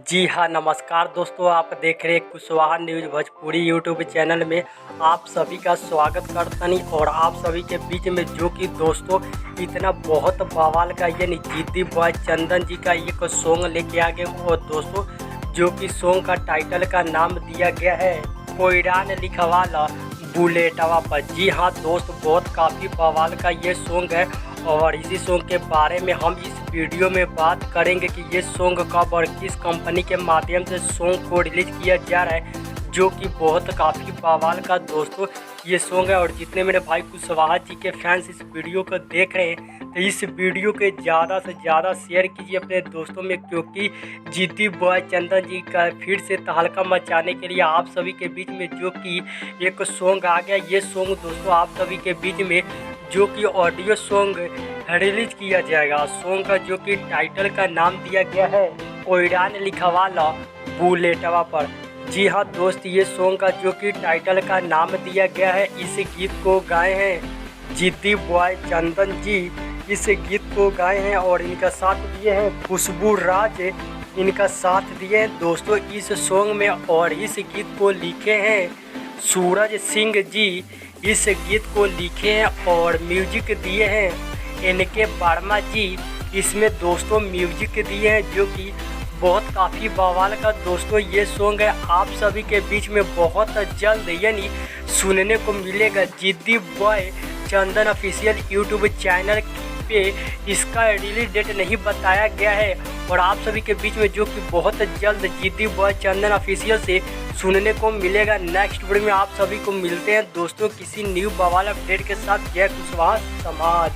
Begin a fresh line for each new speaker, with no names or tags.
जी हाँ, नमस्कार दोस्तों। आप देख रहे हैं Kushwaha news Bhojpuri YouTube channel में। आप सभी का स्वागत करतनी और आप सभी के बीच में जो कि दोस्तों इतना बहुत बवाल का यानी जिद्दी बॉय चंदन जी का एक सॉन्ग लेके आ गए। और दोस्तों जो कि सॉन्ग का टाइटल का नाम दिया गया है कोयरान लिखवाला बुलेटवा पर। जी हाँ दोस्त, बहुत काफ़ी बवाल का ये सॉन्ग है और इसी सॉन्ग के बारे में हम इस वीडियो में बात करेंगे कि ये सॉन्ग कब और किस कंपनी के माध्यम से सॉन्ग को रिलीज किया जा रहा है, जो कि बहुत काफ़ी बवाल का दोस्तों ये सॉन्ग है। और जितने मेरे भाई कुशवाहा जी के फैंस इस वीडियो को देख रहे हैं तो इस वीडियो के ज़्यादा से ज़्यादा शेयर कीजिए अपने दोस्तों में, क्योंकि जिद्दी बॉय चंदन जी का फिर से तहलका मचाने के लिए आप सभी के बीच में जो कि एक सॉन्ग आ गया। ये सॉन्ग दोस्तों आप सभी के बीच में जो कि ऑडियो सॉन्ग रिलीज किया जाएगा। सॉन्ग का जो कि टाइटल का नाम दिया गया है कोयरान लिखवाला बुलेटवा पर। जी हाँ दोस्त, ये सॉन्ग का जो कि टाइटल का नाम दिया गया है, इस गीत को गाए हैं जिद्दी बॉय चंदन जी। इस गीत को गाए हैं और इनका साथ दिए हैं खुशबू राज, इनका साथ दिए हैं दोस्तों इस सॉन्ग में। और इस गीत को लिखे हैं सूरज सिंह जी, इस गीत को लिखे हैं और म्यूजिक दिए हैं इनके वर्मा जी। इसमें दोस्तों म्यूजिक दिए हैं जो कि बहुत काफ़ी बवाल का दोस्तों ये सॉन्ग है। आप सभी के बीच में बहुत जल्द यानी सुनने को मिलेगा। जिद्दी बॉय चंदन ऑफिशियल यूट्यूब चैनल पे इसका रिलीज डेट नहीं बताया गया है और आप सभी के बीच में जो कि बहुत जल्द जिद्दी बॉय चंदन ऑफिशियल से सुनने को मिलेगा। नेक्स्ट वीडियो में आप सभी को मिलते हैं दोस्तों किसी न्यू बवाल अपडेट के साथ। जय कुशवाहा समाज।